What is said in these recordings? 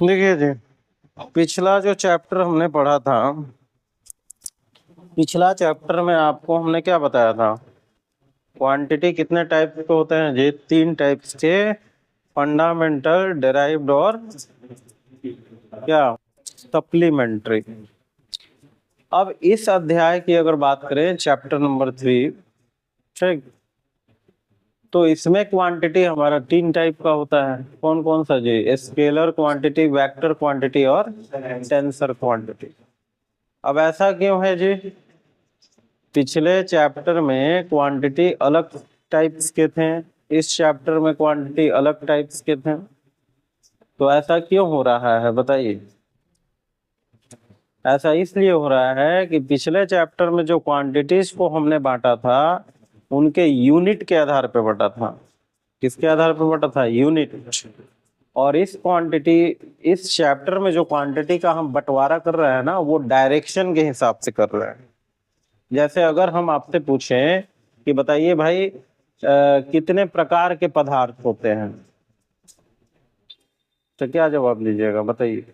देखिए जी, पिछला जो चैप्टर हमने पढ़ा था, पिछला चैप्टर में आपको हमने क्या बताया था? क्वांटिटी कितने टाइप के होते हैं जी? 3 टाइप्स के, फंडामेंटल, डेराइव्ड और क्या, सप्लीमेंट्री। अब इस अध्याय की अगर बात करें, चैप्टर नंबर 3, ठीक, तो इसमें क्वांटिटी हमारा 3 टाइप का होता है। कौन कौन सा जी? स्केलर क्वांटिटी, वेक्टर क्वांटिटी और टेंसर क्वांटिटी। अब ऐसा क्यों है जी? पिछले चैप्टर में क्वांटिटी अलग टाइप्स के थे, इस चैप्टर में क्वांटिटी अलग टाइप्स के थे, तो ऐसा क्यों हो रहा है बताइए? ऐसा इसलिए हो रहा है कि पिछले चैप्टर में जो क्वांटिटीज को हमने बांटा था, उनके यूनिट के आधार पर बांटा था। किसके आधार पर बांटा था? यूनिट। और इस चैप्टर में जो क्वांटिटी का हम बंटवारा कर रहे हैं ना, वो डायरेक्शन के हिसाब से कर रहे हैं। जैसे अगर हम आपसे पूछें कि बताइए भाई, कितने प्रकार के पदार्थ होते हैं, तो क्या जवाब दीजिएगा बताइए?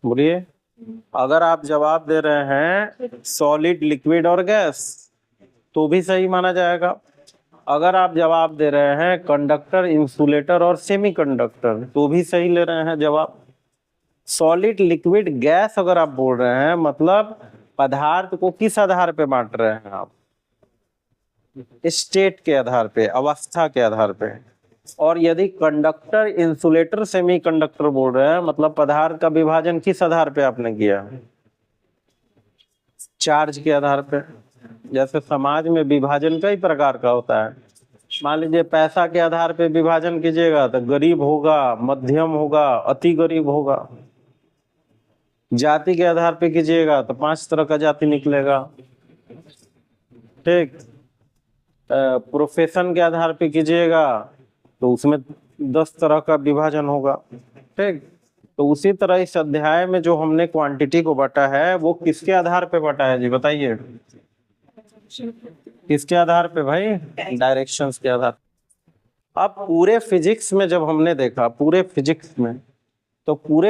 बोलिए। अगर आप जवाब दे रहे हैं सॉलिड, लिक्विड और गैस, तो भी सही माना जाएगा। अगर आप जवाब दे रहे हैं कंडक्टर, इंसुलेटर और सेमीकंडक्टर, तो भी सही ले रहे हैं जवाब। सॉलिड, लिक्विड, गैस अगर आप बोल रहे हैं, मतलब पदार्थ को किस आधार पे बांट रहे हैं आप? स्टेट के आधार पे, अवस्था के आधार पे। और यदि कंडक्टर, इंसुलेटर, सेमीकंडक्टर बोल रहे हैं, मतलब पदार्थ का विभाजन किस आधार पे आपने किया? चार्ज के आधार पे। जैसे समाज में विभाजन कई प्रकार का होता है। मान लीजिए पैसा के आधार पे विभाजन कीजिएगा तो गरीब होगा, मध्यम होगा, अति गरीब होगा। जाति के आधार पे कीजिएगा तो 5 तरह का जाति निकलेगा, ठीक। प्रोफेशन के आधार पे कीजिएगा तो उसमें 10 तरह का विभाजन होगा, ठीक। तो उसी तरह इस अध्याय में जो हमने क्वांटिटी को बांटा है, वो किसके आधार पे बांटा है जी बताइए? किसके आधार पे भाई? डायरेक्शंस के आधार। अब पूरे फिजिक्स में जब हमने देखा, पूरे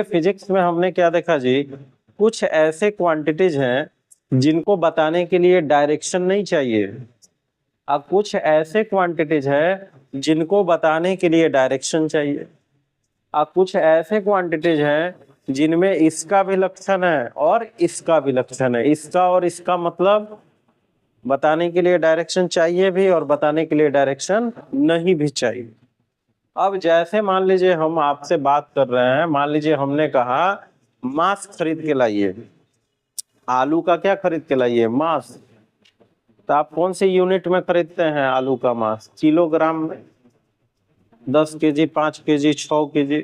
फिजिक्स में हमने क्या देखा जी? कुछ ऐसे क्वांटिटीज हैं जिनको बताने के लिए डायरेक्शन नहीं चाहिए, अब कुछ ऐसे क्वांटिटीज हैं जिनको बताने के लिए डायरेक्शन चाहिए। अब कुछ ऐसे क्वांटिटीज हैं जिनमें इसका भी लक्षण है और इसका भी लक्षण है। इसका और इसका मतलब बताने के लिए डायरेक्शन चाहिए भी और बताने के लिए डायरेक्शन नहीं भी चाहिए। अब जैसे मान लीजिए हम आपसे बात कर रहे हैं, मान लीजिए हमने कहा मांस खरीद के लाइए, आलू का क्या खरीद के लाइए? मांस। तो आप कौन सी यूनिट में खरीदते हैं आलू का मांस? किलोग्राम में। 10 केजी, 5 केजी, 6 केजी।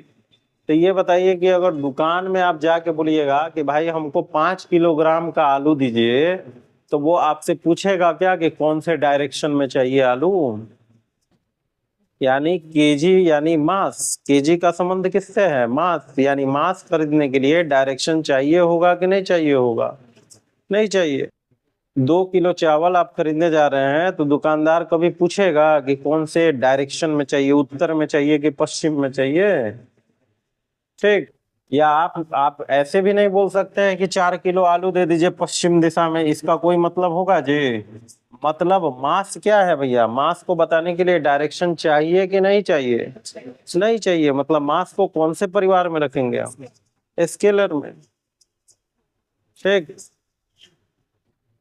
तो ये बताइए कि अगर दुकान में आप जाके बोलिएगा कि भाई हमको 5 किलोग्राम का आलू दीजिए, तो वो आपसे पूछेगा क्या कि कौन से डायरेक्शन में चाहिए आलू? यानी केजी यानी मास, केजी का संबंध किससे है? मास। यानी मास खरीदने के लिए डायरेक्शन चाहिए होगा कि नहीं चाहिए होगा? नहीं चाहिए। 2 किलो चावल आप खरीदने जा रहे हैं तो दुकानदार कभी पूछेगा कि कौन से डायरेक्शन में चाहिए, उत्तर में चाहिए कि पश्चिम में चाहिए, ठीक। या आप ऐसे भी नहीं बोल सकते हैं कि 4 किलो आलू दे दीजिए पश्चिम दिशा में, इसका कोई मतलब होगा जी? मतलब मास क्या है भैया? मास को बताने के लिए डायरेक्शन चाहिए कि नहीं चाहिए? नहीं चाहिए। मतलब मास को कौन से परिवार में रखेंगे आप? स्केलर में, ठीक।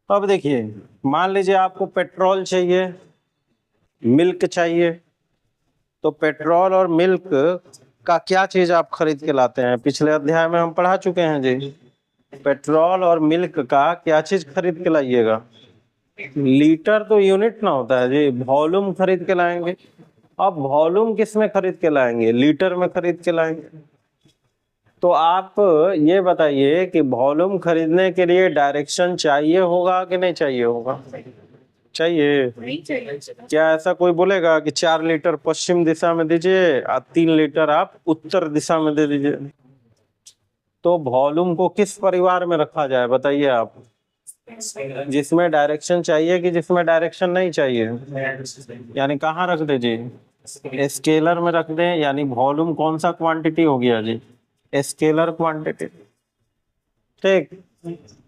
अब देखिए, मान लीजिए आपको पेट्रोल चाहिए, मिल्क चाहिए, तो पेट्रोल और मिल्क का क्या चीज आप खरीद के लाते हैं? पिछले अध्याय में हम पढ़ा चुके हैं जी। पेट्रोल और मिल्क का क्या चीज खरीद के लाइएगा? लीटर तो यूनिट ना होता है जी, वॉल्यूम खरीद के लाएंगे। अब वॉल्यूम किस में खरीद के लाएंगे? लीटर में खरीद के लाएंगे। तो आप ये बताइए कि वॉल्यूम खरीदने के लिए डायरेक्शन चाहिए होगा कि नहीं चाहिए होगा? चाहिए। क्या ऐसा कोई बोलेगा कि 4 लीटर पश्चिम दिशा में दीजिए और 3 लीटर आप उत्तर दिशा में दे दीजिए? तो वॉल्यूम को किस परिवार में रखा जाए बताइए आप? जिसमें डायरेक्शन चाहिए कि जिसमें डायरेक्शन नहीं चाहिए? यानी कहाँ रख दीजिए? स्केलर में रख दें, यानी वॉल्यूम कौन सा क्वांटिटी हो गया जी, स्केलर क्वांटिटी। ठीक,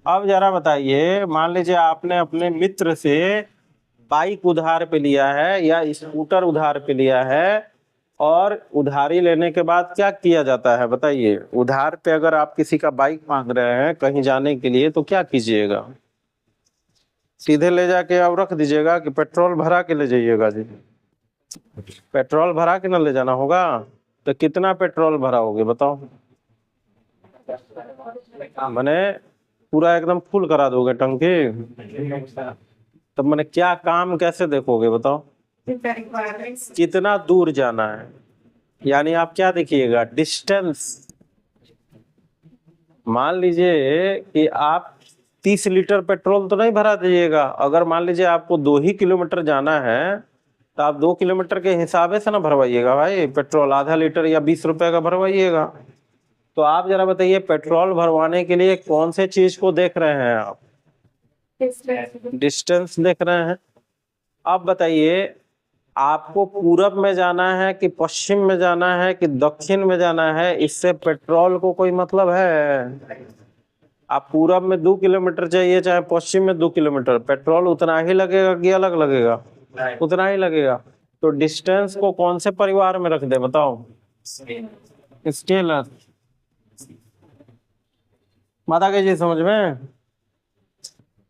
अब जरा बताइए, मान लीजिए आपने अपने मित्र से बाइक उधार पे लिया है या स्कूटर उधार पे लिया है, और उधारी लेने के बाद क्या किया जाता है बताइए। उधार पे अगर आप किसी का बाइक मांग रहे हैं कहीं जाने के लिए तो क्या कीजिएगा? सीधे ले जाके आप रख दीजिएगा कि पेट्रोल भरा के ले जाइएगा जी? पेट्रोल भरा के ना ले जाना होगा। तो कितना पेट्रोल भराओगे बताओ? मैंने पूरा एकदम फुल करा दोगे टंकी? तब मैंने क्या काम कैसे देखोगे बताओ? कितना दूर जाना है, यानी आप क्या देखिएगा, डिस्टेंस। मान लीजिए कि आप 30 लीटर पेट्रोल तो नहीं भरा दीजिएगा। अगर मान लीजिए आपको 2 ही किलोमीटर जाना है तो आप 2 किलोमीटर के हिसाब से ना भरवाइएगा भाई पेट्रोल, आधा लीटर या 20 रुपए का भरवाइएगा। तो आप जरा बताइए, पेट्रोल भरवाने के लिए कौन से चीज को देख रहे हैं आप? डिस्टेंस देख रहे हैं। अब बताइए, आपको पूरब में जाना है कि पश्चिम में जाना है कि दक्षिण में जाना है, इससे पेट्रोल को कोई मतलब है? आप पूरब में 2 किलोमीटर चाहिए चाहे पश्चिम में 2 किलोमीटर, पेट्रोल उतना ही लगेगा कि अलग लगेगा? उतना ही लगेगा। तो डिस्टेंस को कौन से परिवार में रख दे बताओ? स्केलर। माता के जी समझ में?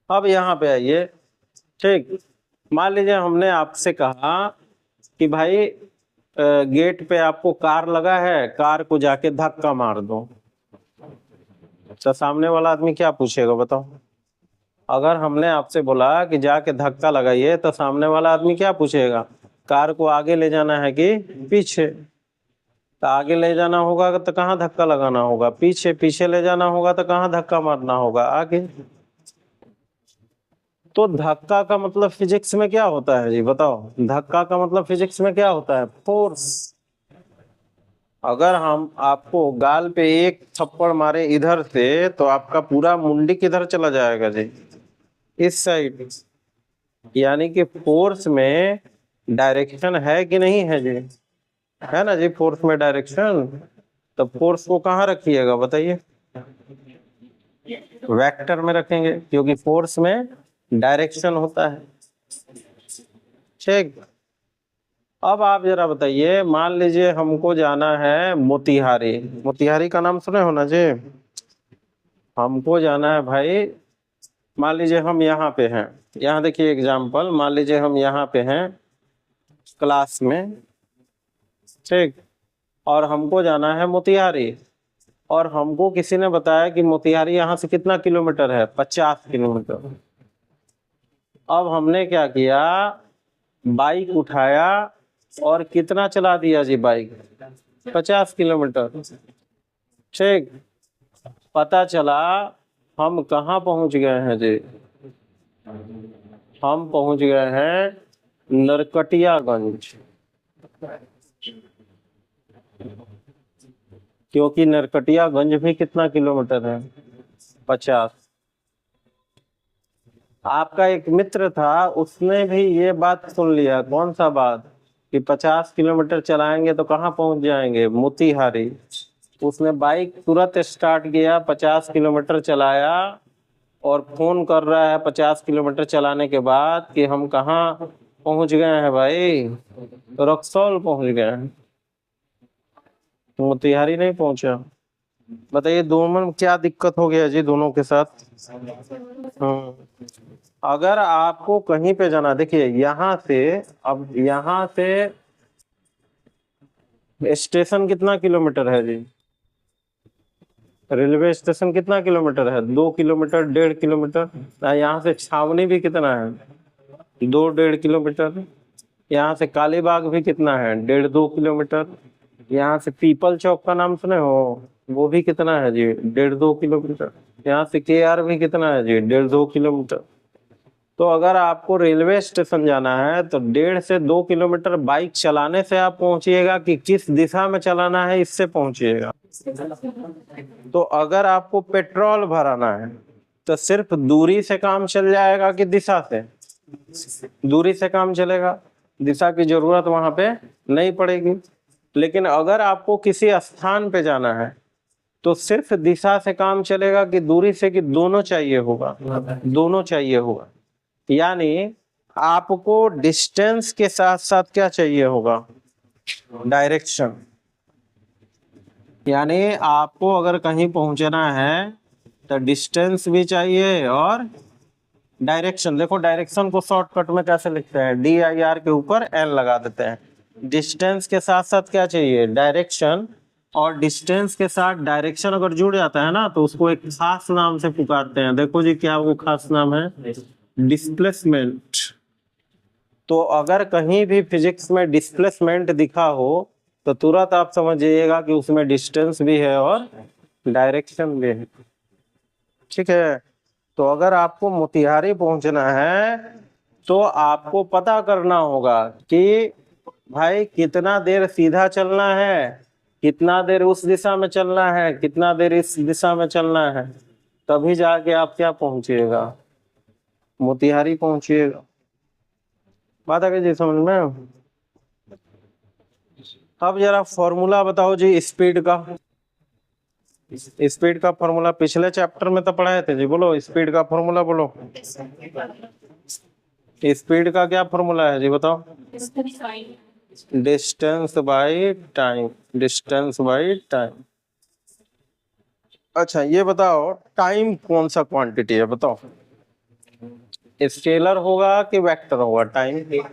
अब यहाँ पे आइए। ठीक, मान लीजिए हमने आपसे कहा कि भाई गेट पे आपको कार लगा है, कार को जाके धक्का मार दो, तो सामने वाला आदमी क्या पूछेगा बताओ? अगर हमने आपसे बोला कि जाके धक्का लगाइए तो सामने वाला आदमी क्या पूछेगा? कार को आगे ले जाना है कि पीछे? तो आगे ले जाना होगा तो कहाँ धक्का लगाना होगा? पीछे। पीछे ले जाना होगा तो कहाँ धक्का मारना होगा? आगे। तो धक्का का मतलब फिजिक्स में क्या होता है जी बताओ? धक्का का मतलब फिजिक्स में क्या होता है? फोर्स। अगर हम आपको गाल पे एक थप्पड़ मारे इधर से तो आपका पूरा मुंडी किधर चला जाएगा जी? इस साइड। यानी कि फोर्स में डायरेक्शन है कि नहीं है जी? है ना जी, फोर्स में डायरेक्शन। तो फोर्स को कहाँ रखिएगा बताइए? वेक्टर में रखेंगे, क्योंकि फोर्स में डायरेक्शन होता है। ठीक, अब आप जरा बताइए, मान लीजिए हमको जाना है मोतिहारी। मोतिहारी का नाम सुने हो ना जी? हमको जाना है भाई, मान लीजिए हम यहाँ पे हैं, यहाँ देखिए एग्जाम्पल, मान लीजिए हम यहाँ पे हैं क्लास में, ठीक, और हमको जाना है मोतिहारी, और हमको किसी ने बताया कि मोतिहारी यहाँ से कितना किलोमीटर है? 50 किलोमीटर। अब हमने क्या किया, बाइक उठाया और कितना चला दिया जी बाइक? 50 किलोमीटर। ठीक, पता चला हम कहाँ पहुंच गए हैं जी? हम पहुंच गए हैं नरकटियागंज, क्योंकि नरकटियागंज भी कितना किलोमीटर है? 50। आपका एक मित्र था, उसने भी ये बात सुन लिया। कौन सा बात? कि 50 किलोमीटर चलाएंगे तो कहाँ पहुंच जाएंगे? मोतिहारी। उसने बाइक तुरंत स्टार्ट किया, 50 किलोमीटर चलाया, और फोन कर रहा है 50 किलोमीटर चलाने के बाद कि हम कहाँ पहुंच गए हैं भाई? तो रक्सौल पहुंच गए हैं, मोतिहारी नहीं पहुंचा। बताइए दोनों में क्या दिक्कत हो गया जी दोनों के साथ? अगर आपको कहीं पे जाना, देखिए यहाँ से, अब यहाँ से स्टेशन कितना किलोमीटर है जी? रेलवे स्टेशन कितना किलोमीटर है? 2 किलोमीटर, 1.5 किलोमीटर। यहाँ से छावनी भी कितना है? 2-1.5 किलोमीटर। यहाँ से कालीबाग भी कितना है? 1.5-2 किलोमीटर। यहाँ से पीपल चौक का नाम सुने हो? वो भी कितना है जी? 1.5-2 किलोमीटर। यहाँ से KR भी कितना है जी? 1.5-2 किलोमीटर। तो अगर आपको रेलवे स्टेशन जाना है तो 1.5 से 2 किलोमीटर बाइक चलाने से आप पहुंचिएगा, कि किस दिशा में चलाना है इससे पहुंचिएगा। तो अगर आपको पेट्रोल भराना है तो सिर्फ दूरी से काम चल जाएगा कि दिशा से? दूरी से काम चलेगा, दिशा की जरूरत वहां पे नहीं पड़ेगी। लेकिन अगर आपको किसी स्थान पे जाना है तो सिर्फ दिशा से काम चलेगा कि दूरी से, कि दोनों चाहिए होगा? दोनों चाहिए होगा। यानी आपको डिस्टेंस के साथ साथ क्या चाहिए होगा? डायरेक्शन। यानी आपको अगर कहीं पहुंचना है तो डिस्टेंस भी चाहिए और डायरेक्शन। देखो डायरेक्शन को शॉर्टकट में कैसे लिखते हैं? DIR के ऊपर L लगा देते हैं। डिस्टेंस के साथ साथ क्या चाहिए? डायरेक्शन। और डिस्टेंस के साथ डायरेक्शन अगर जुड़ जाता है ना तो उसको एक खास नाम से पुकारते हैं। देखो जी क्या वो खास नाम है? डिस्प्लेसमेंट। तो अगर कहीं भी फिजिक्स में डिस्प्लेसमेंट दिखा हो तो तुरंत आप समझिएगा कि उसमें डिस्टेंस भी है और डायरेक्शन भी है। ठीक है। तो अगर आपको मोतिहारी पहुंचना है तो आपको पता करना होगा कि भाई कितना देर सीधा चलना है, कितना देर उस दिशा में चलना है, कितना देर इस दिशा में चलना है, तभी जाके आप क्या पहुंचिएगा? मोतिहारी पहुंचिएगा। बात आ गई जी समझ में? अब जरा फॉर्मूला बताओ जी स्पीड का। स्पीड का फॉर्मूला पिछले चैप्टर में तो पढ़ाए थे जी। बोलो स्पीड का फॉर्मूला बोलो। स्पीड का क्या फॉर्मूला है जी बताओ? Distance by time. Distance by time. अच्छा ये बताओ टाइम कौन सा क्वांटिटी है बताओ? स्केलर होगा कि वेक्टर होगा? टाइम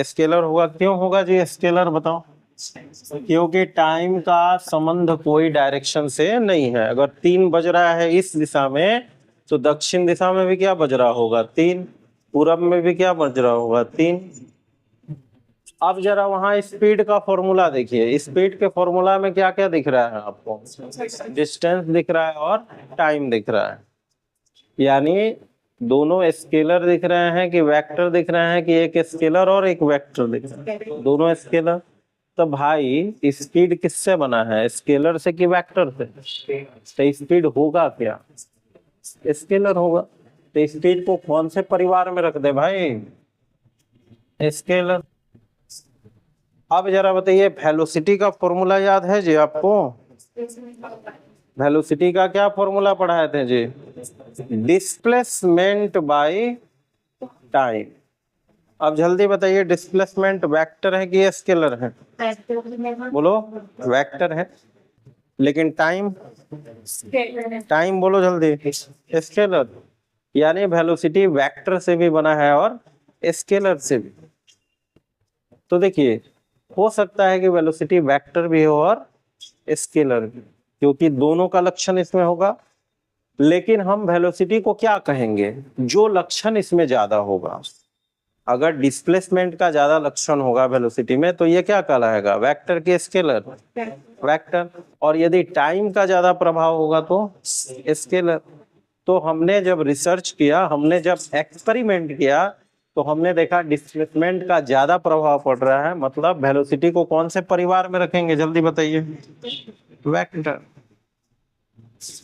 स्केलर होगा। क्यों होगा जी स्केलर बताओ? क्योंकि टाइम का संबंध कोई डायरेक्शन से नहीं है। अगर 3 बज रहा है इस दिशा में तो दक्षिण दिशा में भी क्या बज रहा होगा? 3। पूरब में भी क्या बज रहा होगा? 3। अब जरा वहां स्पीड का फॉर्मूला देखिए। स्पीड के फॉर्मूला में क्या क्या दिख रहा है आपको? डिस्टेंस दिख रहा है और टाइम दिख रहा है। यानी दोनों स्केलर दिख रहे हैं कि वेक्टर दिख रहे हैं? कि एक स्केलर और एक वेक्टर दिख रहा है? दोनों स्केलर। तो भाई स्पीड किससे बना है? स्केलर से कि वेक्टर से? तो स्पीड होगा क्या? स्केलर होगा। तो स्पीड को कौन से परिवार में रख दे भाई? स्केलर। अब जरा बताइए वेलोसिटी का फॉर्मूला याद है जी आपको? वेलोसिटी का क्या फॉर्मूला पढ़ाए थे जी? Displacement by time. अब जल्दी बताइए डिस्प्लेसमेंट वेक्टर है कि स्केलर है? बोलो वेक्टर है। लेकिन टाइम? टाइम बोलो जल्दी। स्केलर। यानी वेलोसिटी वेक्टर से भी बना है और स्केलर से भी। तो देखिए हो सकता है कि वेलोसिटी वेक्टर भी हो और स्केलर भी, क्योंकि दोनों का लक्षण इसमें होगा। लेकिन हम वेलोसिटी को क्या कहेंगे? जो लक्षण इसमें ज्यादा होगा। अगर डिस्प्लेसमेंट का ज्यादा लक्षण होगा वेलोसिटी में तो ये क्या कहलाएगा? वेक्टर के स्केलर? वेक्टर। और यदि टाइम का ज्यादा प्रभाव होगा तो स्केलर। तो हमने जब रिसर्च किया, हमने जब एक्सपेरिमेंट किया तो हमने देखा डिस्प्लेसमेंट का ज्यादा प्रभाव पड़ रहा है। मतलब वेलोसिटी को कौन से परिवार में रखेंगे जल्दी बताइए? वेक्टर।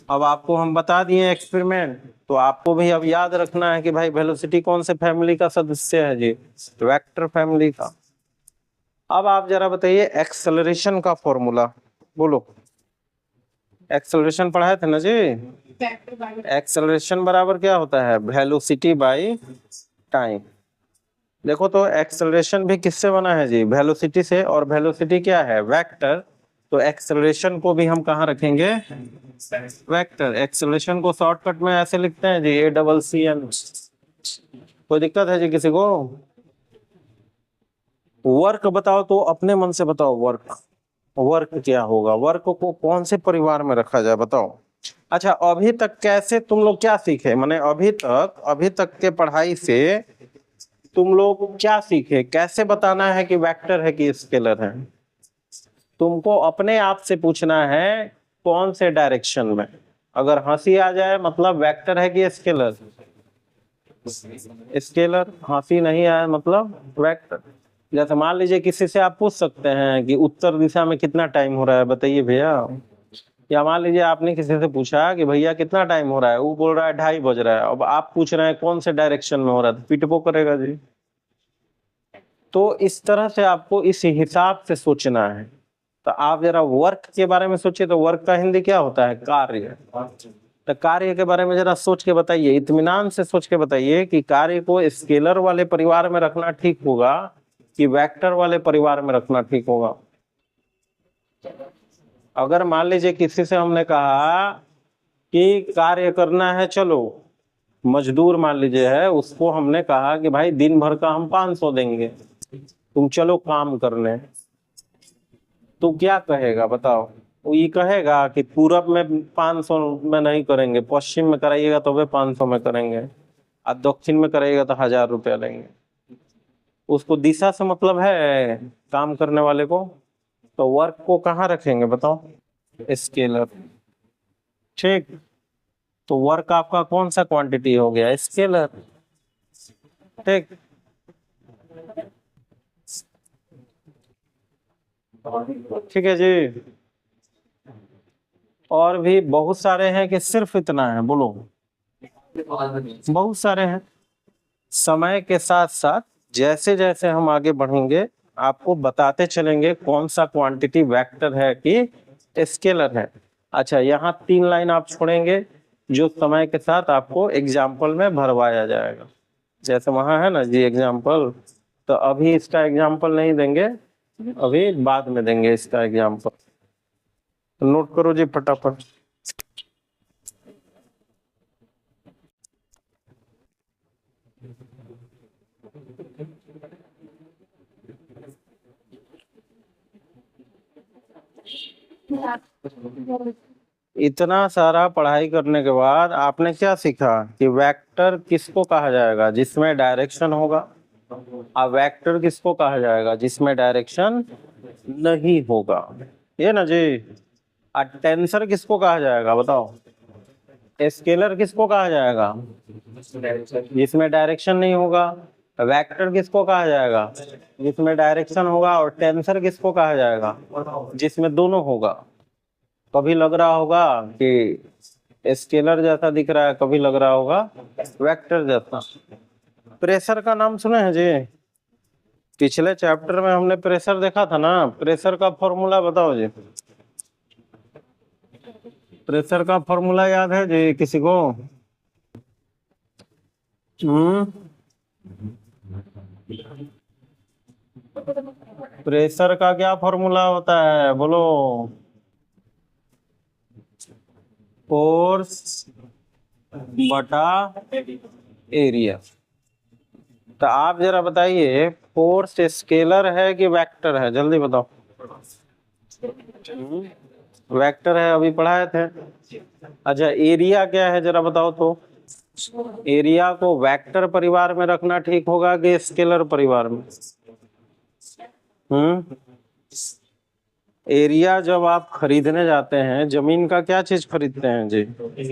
अब आपको हम बता दिए एक्सपेरिमेंट, तो आपको भी अब याद रखना है कि भाई वेलोसिटी कौन से फैमिली का सदस्य है जी? वेक्टर फैमिली का। अब आप जरा बताइए एक्सेलरेशन का फॉर्मूला बोलो। एक्सेलरेशन पढ़ाए थे ना जी? एक्सेलरेशन बराबर क्या होता है? Velocity by time. देखो तो एक्सेलरेशन भी किससे बना है जी? वेलोसिटी से। और वेलोसिटी क्या है? वेक्टर। तो एक्सेलरेशन को भी हम कहाँ रखेंगे? वेक्टर। एक्सेलरेशन को शॉर्टकट में ऐसे लिखते हैं जी ACCN। कोई दिक्कत है जी किसी को? वर्क बताओ तो अपने मन से बताओ। वर्क, वर्क क्या होगा? वर्क को कौन से परिवार में रखा जाए बताओ? अच्छा अभी तक कैसे तुम लोग क्या सीखे? माने अभी तक के पढ़ाई से तुम लोग क्या सीखे? कैसे बताना है कि वेक्टर है कि स्केलर है? तुमको अपने आप से पूछना है कौन से डायरेक्शन में। अगर हंसी आ जाए मतलब वेक्टर है कि स्केलर? स्केलर। हंसी नहीं आए मतलब वेक्टर। जैसे मान लीजिए किसी से आप पूछ सकते हैं कि उत्तर दिशा में कितना टाइम हो रहा है बताइए भैया। या मान लीजिए आपने किसी से पूछा कि भैया कितना टाइम हो रहा है, वो बोल रहा है 2:30 बज रहा है। अब आप पूछ रहे हैं कौन से डायरेक्शन में हो रहा है, तो पिटबो करेगा जी। तो इस तरह से आपको इस हिसाब से सोचना है। तो आप जरा वर्क के बारे में सोचिए, तो वर्क का हिंदी क्या होता है? कार्य। तो कार्य के बारे में जरा सोच के बताइए, इत्मीनान से सोच के बताइए कि कार्य को स्केलर वाले परिवार में रखना ठीक होगा कि वेक्टर वाले परिवार में रखना ठीक होगा। अगर मान लीजिए किसी से हमने कहा कि कार्य करना है, चलो मजदूर मान लीजिए है, उसको हमने कहा कि भाई दिन भर का हम 500 देंगे, तुम चलो काम करने, तो क्या कहेगा बताओ? वो ये कहेगा कि पूरब में 500 में नहीं करेंगे, पश्चिम में कराइएगा तो वे 500 में करेंगे, और दक्षिण में कराइएगा तो 1000 रुपया लेंगे। उसको दिशा से मतलब है काम करने वाले को। तो वर्क को कहाँ रखेंगे बताओ? स्केलर। ठीक, तो वर्क आपका कौन सा क्वांटिटी हो गया? स्केलर। ठीक, ठीक है जी। और भी बहुत सारे हैं कि सिर्फ इतना है? बोलो, बहुत सारे हैं। समय के साथ साथ जैसे जैसे हम आगे बढ़ेंगे आपको बताते चलेंगे कौन सा क्वांटिटी वेक्टर है कि स्केलर है। अच्छा, यहाँ 3 लाइन आप छोड़ेंगे जो समय के साथ आपको एग्जाम्पल में भरवाया जाएगा। जैसे वहां है ना जी एग्जाम्पल, तो अभी इसका एग्जाम्पल नहीं देंगे, अभी बाद में देंगे इसका एग्जाम्पल। नोट करो जी फटाफट। इतना सारा पढ़ाई करने के बाद आपने क्या सीखा कि वेक्टर किसको कहा जाएगा? जिसमें डायरेक्शन होगा। और वेक्टर किसको कहा जाएगा? जिसमें डायरेक्शन नहीं होगा। ये ना जी। और टेंसर किसको कहा जाएगा बताओ? स्केलर किसको कहा जाएगा? जिसमें डायरेक्शन नहीं होगा। वेक्टर किसको कहा जाएगा? जिसमें डायरेक्शन होगा। और टेंसर किसको कहा जाएगा? जिसमें दोनों होगा। कभी लग रहा होगा कि स्केलर जैसा दिख रहा है, कभी लग रहा होगा वेक्टर जैसा। प्रेशर का नाम सुने हैं जी? पिछले चैप्टर में हमने प्रेशर देखा था ना। प्रेशर का फॉर्मूला बताओ जी। प्रेशर का फॉर्मूला याद है जी किसी को? प्रेशर का क्या फॉर्मूला होता है बोलो? फोर्स बटा एरिया। तो आप जरा बताइए, फोर्स स्केलर है कि वेक्टर है? जल्दी बताओ। वेक्टर है, अभी पढ़ाए थे। अच्छा, एरिया क्या है जरा बताओ तो? एरिया को वेक्टर परिवार में रखना ठीक होगा कि स्केलर परिवार में? एरिया जब आप खरीदने जाते हैं, जमीन का क्या चीज खरीदते हैं जी?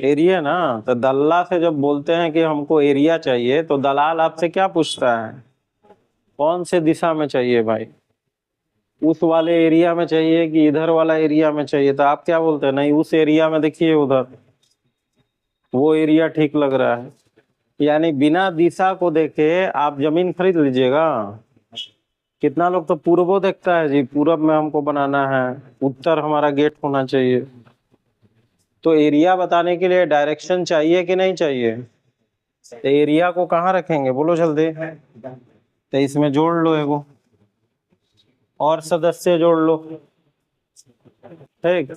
एरिया ना। तो दल्ला से जब बोलते हैं कि हमको एरिया चाहिए, तो दलाल आपसे क्या पूछता है? कौन से दिशा में चाहिए भाई? उस वाले एरिया में चाहिए कि इधर वाला एरिया में चाहिए? तो आप क्या बोलते हैं? नहीं, उस एरिया में देखिए, उधर वो एरिया ठीक लग रहा है। यानी बिना दिशा को देखे आप जमीन खरीद लीजिएगा? कितना लोग तो पूर्वो देखता है जी, पूरब में हमको बनाना है, उत्तर हमारा गेट होना चाहिए। तो एरिया बताने के लिए डायरेक्शन चाहिए कि नहीं चाहिए? तो एरिया को कहाँ रखेंगे बोलो जल्दी? तो इसमें जोड़ लो एगो और सदस्य जोड़ लो। ठीक,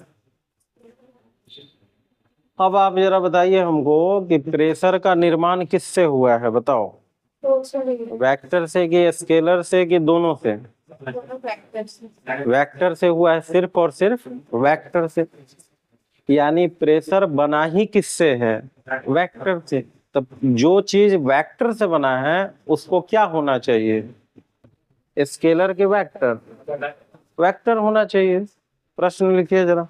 अब आप जरा बताइए हमको कि प्रेशर का निर्माण किससे हुआ है बताओ? वेक्टर से कि स्केलर से कि दोनों से? वेक्टर से हुआ है, सिर्फ और सिर्फ वेक्टर से। यानी प्रेशर बना ही किससे है? वेक्टर से। तब जो चीज वेक्टर से बना है उसको क्या होना चाहिए? स्केलर के वेक्टर? वेक्टर होना चाहिए। प्रश्न लिखिए जरा,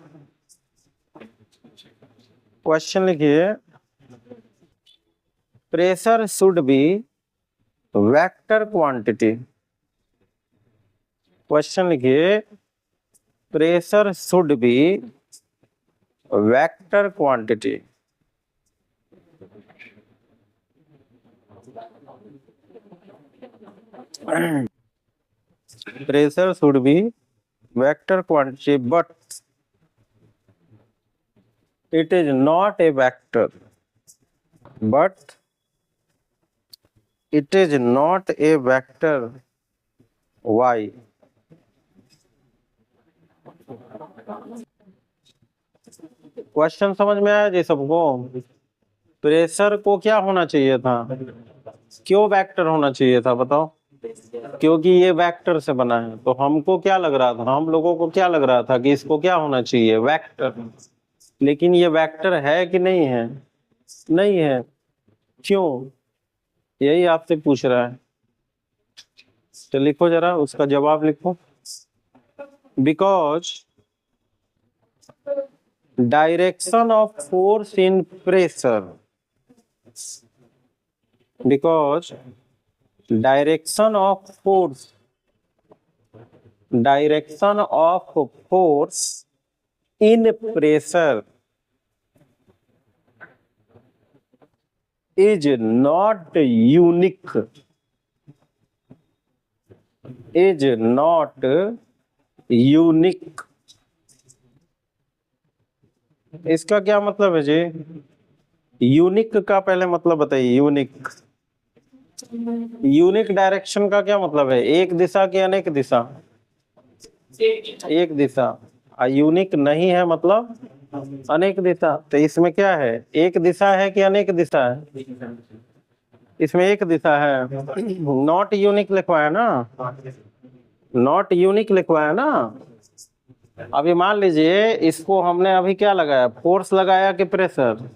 क्वेश्चन लिखिए। Pressure should be vector quantity. Question लिखिए, pressure should be vector quantity. pressure should be vector quantity but it is not a vector, but it is not a vector. Why? Question समझ में आया जी सबको? Pressure को क्या होना चाहिए था, क्यों वेक्टर होना चाहिए था बताओ? क्योंकि ये वेक्टर से बना है, तो हमको क्या लग रहा था, हम लोगों को क्या लग रहा था कि इसको क्या होना चाहिए, वेक्टर। लेकिन ये वेक्टर है कि नहीं है? नहीं है। क्यों? यही आपसे पूछ रहा है। तो लिखो जरा, उसका जवाब लिखो। Because direction of force in pressure, because direction of force in pressure is not unique, इसका क्या मतलब है जी? यूनिक का पहले मतलब बताइए। यूनिक डायरेक्शन का क्या मतलब है? एक दिशा की अनेक दिशा? एक दिशा। यूनिक नहीं है मतलब अनेक दिशा। तो इसमें क्या है, एक दिशा है कि अनेक दिशा है? इसमें एक दिशा है। नॉट यूनिक लिखवाया ना, नॉट यूनिक लिखवाया ना। अभी मान लीजिए इसको हमने अभी क्या लगाया, फोर्स लगाया कि प्रेशर?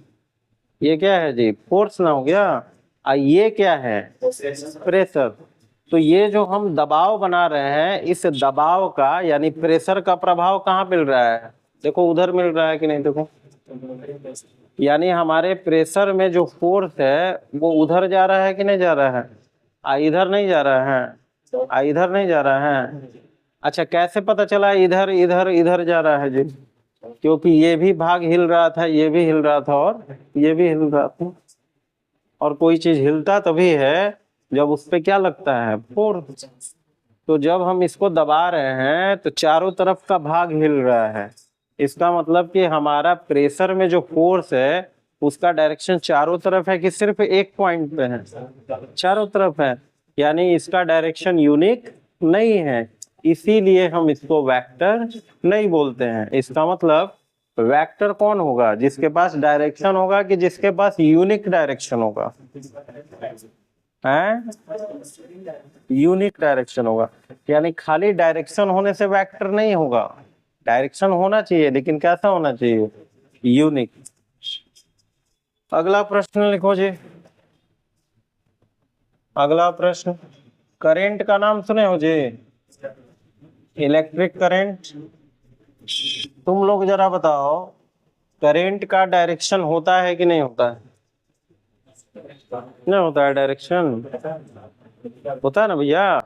ये क्या है जी, फोर्स ना हो गया। ये क्या है, प्रेशर। तो ये जो हम दबाव बना रहे हैं, इस दबाव का यानी प्रेशर का प्रभाव कहाँ मिल रहा है? देखो उधर मिल रहा है कि नहीं, देखो। यानी हमारे प्रेशर में जो फोर्स है वो उधर जा रहा है कि नहीं जा रहा है? इधर नहीं जा रहा है, इधर नहीं जा रहा है। अच्छा, कैसे पता चला इधर इधर इधर जा रहा है जी? क्योंकि ये भी भाग हिल रहा था, ये भी हिल रहा था और ये भी हिल रहा था। और कोई चीज हिलता तभी है जब उस पे क्या लगता है, फोर्स। तो जब हम इसको दबा रहे हैं तो चारों तरफ का भाग हिल रहा है। इसका मतलब कि हमारा प्रेशर में जो फोर्स है उसका डायरेक्शन चारों तरफ है कि सिर्फ एक पॉइंट पे है? चारों तरफ है। यानी इसका डायरेक्शन यूनिक नहीं है, इसीलिए हम इसको वेक्टर नहीं बोलते हैं। इसका मतलब वेक्टर कौन होगा, जिसके पास डायरेक्शन होगा कि जिसके पास यूनिक डायरेक्शन होगा? है यूनिक डायरेक्शन होगा। यानी खाली डायरेक्शन होने से वेक्टर नहीं होगा, डायरेक्शन होना चाहिए लेकिन कैसा होना चाहिए, यूनिक। अगला प्रश्न लिखो जी। अगला प्रश्न, करंट का नाम सुने हो जी, इलेक्ट्रिक करंट। तुम लोग जरा बताओ, करंट का डायरेक्शन होता है कि नहीं होता है? नहीं होता है डायरेक्शन? होता है ना भैया।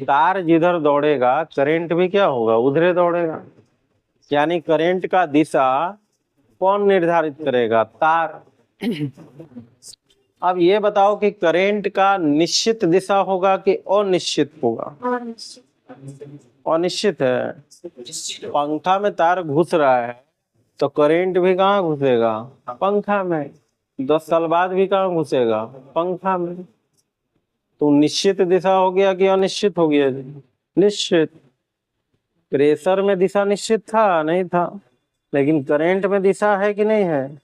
तार जिधर दौड़ेगा करंट भी क्या होगा, उधरे दौड़ेगा। यानी करंट का दिशा कौन निर्धारित करेगा, तार। अब ये बताओ कि करंट का निश्चित दिशा होगा कि अनिश्चित होगा? अनिश्चित है। पंखा में तार घुस रहा है तो करंट भी कहाँ घुसेगा, पंखा में। 10 साल बाद भी कहाँ घुसेगा, पंखा में। तो निश्चित दिशा हो गया कि अनिश्चित हो गया? निश्चित। प्रेशर में दिशा निश्चित था नहीं था, लेकिन करंट में दिशा है कि नहीं है?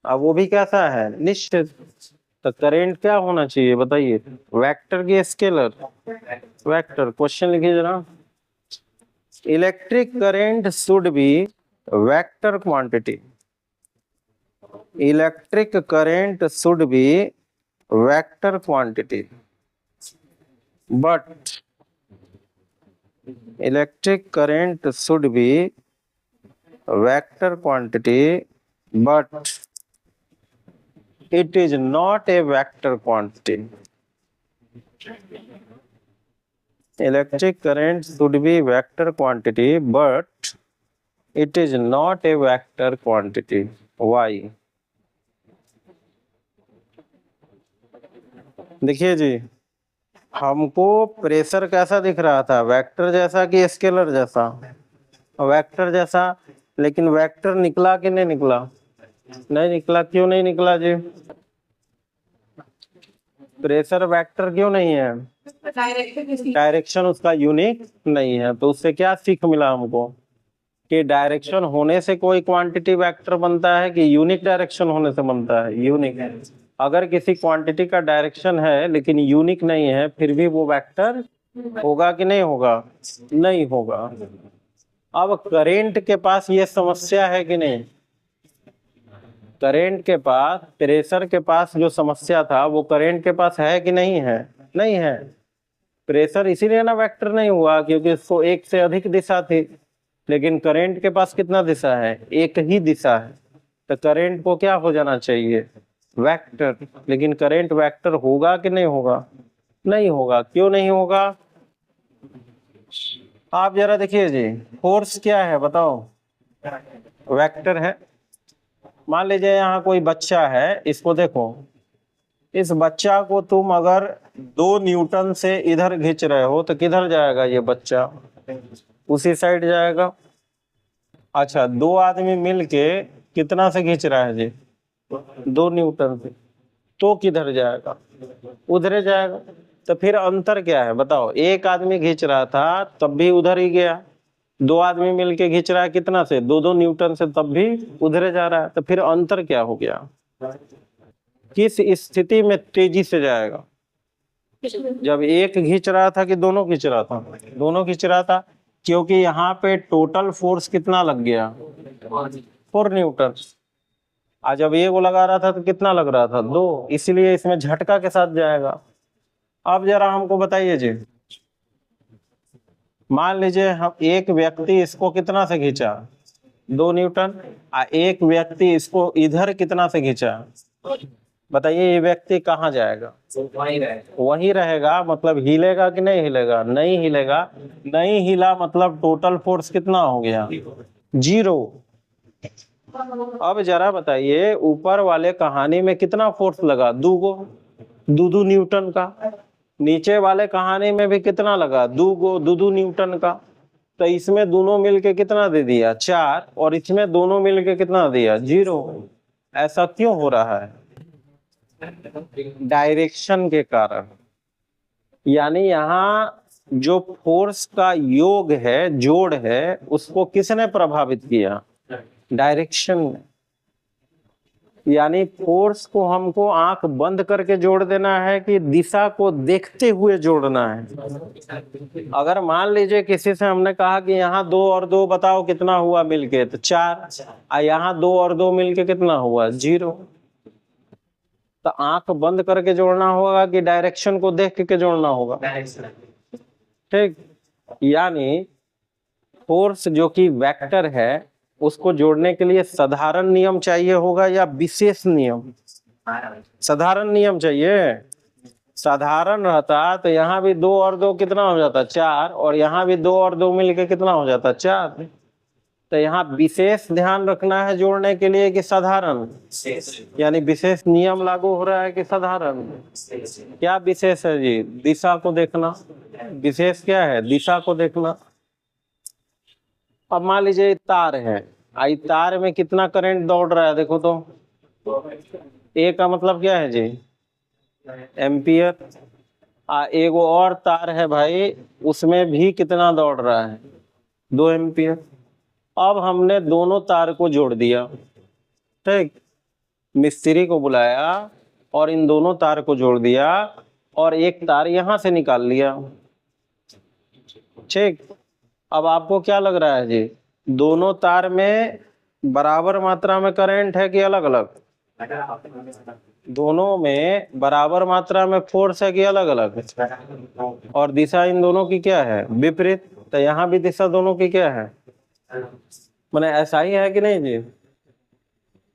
अब वो भी कैसा है, निश्चित। तो करंट क्या होना चाहिए बताइए, वेक्टर की स्केलर? वेक्टर। क्वेश्चन लिखिए जरा। Electric current should be vector quantity. Electric current should be vector quantity but electric current should be vector quantity but it is not a vector quantity. Electric current should be vector quantity but it is not a vector quantity. Why? देखिए जी, हमको pressure कैसा दिख रहा था, vector जैसा कि scalar जैसा? Vector जैसा। लेकिन वेक्टर निकला कि नहीं निकला? नहीं निकला। क्यों नहीं निकला जी? प्रेशर वेक्टर क्यों नहीं है? डायरेक्शन उसका यूनिक नहीं है। तो उससे क्या सीख मिला हमको कि डायरेक्शन होने से कोई क्वांटिटी वेक्टर बनता है कि यूनिक डायरेक्शन होने से बनता है? यूनिक। अगर किसी क्वांटिटी का डायरेक्शन है लेकिन यूनिक नहीं है, फिर भी वो वेक्टर होगा कि नहीं होगा? नहीं होगा। अब करेंट के पास ये समस्या है कि नहीं? करेंट के पास, प्रेशर के पास जो समस्या था वो करेंट के पास है कि नहीं है? नहीं है। प्रेशर इसीलिए ना वेक्टर नहीं हुआ क्योंकि इसको एक से अधिक दिशा थी। लेकिन करंट के पास कितना दिशा है? एक ही दिशा है। तो करंट को क्या हो जाना चाहिए? वेक्टर। लेकिन करंट वेक्टर होगा कि नहीं होगा? नहीं होगा। क्यों नहीं होगा? आप जरा देखिए जी, फोर्स क्या है बताओ? वेक्टर है। मान लीजिए यहाँ कोई बच्चा है, इसको देखो। इस बच्चा को तुम अगर 2 न्यूटन से इधर खींच रहे हो तो किधर जाएगा ये बच्चा? उसी साइड जाएगा। अच्छा, 2 आदमी मिलके कितना से खींच रहा है जी? 2 न्यूटन से। तो किधर जाएगा? उधर जाएगा। तो फिर अंतर क्या है बताओ? एक आदमी खींच रहा था तब भी उधर ही गया, 2 आदमी मिलके खींच रहा है कितना से? 2-2 न्यूटन से, तब भी उधर जा रहा है। तो फिर अंतर क्या हो गया? किस स्थिति में तेजी से जाएगा? जब एक खींच रहा था कि दोनों खींच रहा था? दोनों खींच रहा था, क्योंकि यहाँ पे टोटल फोर्स कितना लग गया? 4 न्यूटन। आज जब ये वो लगा रहा था तो कितना लग रहा था? 2। इसीलिए इसमें झटका के साथ जाएगा। अब जरा हमको बताइए जी, मान लीजिए हम एक व्यक्ति इसको कितना से खींचा? 2 न्यूटन। एक व्यक्ति इसको इधर कितना से खींचा? बताइए, ये व्यक्ति कहाँ जाएगा? वहीं रहेगा। मतलब हिलेगा कि नहीं हिलेगा? नहीं हिलेगा। नहीं हिला मतलब टोटल फोर्स कितना हो गया? 0। अब जरा बताइए, ऊपर वाले कहानी में कितना फोर्स लगा? 2 न्यूटन का। नीचे वाले कहानी में भी कितना लगा? 2 न्यूटन का। तो इसमें दोनों मिलके कितना दे दिया? 4। और इसमें दोनों मिलके कितना दिया? 0। ऐसा क्यों हो रहा है? डायरेक्शन के कारण। यानी यहाँ जो फोर्स का योग है, जोड़ है, उसको किसने प्रभावित किया? डायरेक्शन ने। यानी फोर्स को हमको आंख बंद करके जोड़ देना है कि दिशा को देखते हुए जोड़ना है? अगर मान लीजिए किसी से हमने कहा कि यहाँ 2 और 2 बताओ कितना हुआ मिलके, तो 4। यहाँ 2 और 2 मिलके कितना हुआ? 0। तो आंख बंद करके जोड़ना होगा कि डायरेक्शन को देख के जोड़ना होगा? ठीक। यानी फोर्स जो कि वेक्टर है, उसको जोड़ने के लिए साधारण नियम चाहिए होगा या विशेष नियम? साधारण नियम चाहिए। साधारण रहता तो यहाँ भी 2 और 2 कितना हो जाता? 4। और यहाँ भी 2 और 2 मिलके कितना हो जाता? 4। तो यहाँ विशेष ध्यान रखना है जोड़ने के लिए कि साधारण? यानी विशेष नियम लागू हो रहा है कि साधारण? क्या विशेष है जी? दिशा को देखना। विशेष क्या है? दिशा को देखना। अब मान लीजिए तार है, आई तार में कितना करंट दौड़ रहा है देखो तो? ए का मतलब क्या है जी? एम्पियर। एक और तार है भाई, उसमें भी कितना दौड़ रहा है? 2 एम्पियर। अब हमने दोनों तार को जोड़ दिया। ठीक। मिस्त्री को बुलाया और इन दोनों तार को जोड़ दिया और एक तार यहां से निकाल लिया। ठीक। अब आपको क्या लग रहा है जी? दोनों तार में बराबर मात्रा में करंट है कि अलग अलग? दोनों में बराबर मात्रा में फोर्स है कि अलग अलग? और दिशा इन दोनों की क्या है? विपरीत। तो यहाँ भी दिशा दोनों की क्या है? माने ऐसा ही है कि नहीं जी?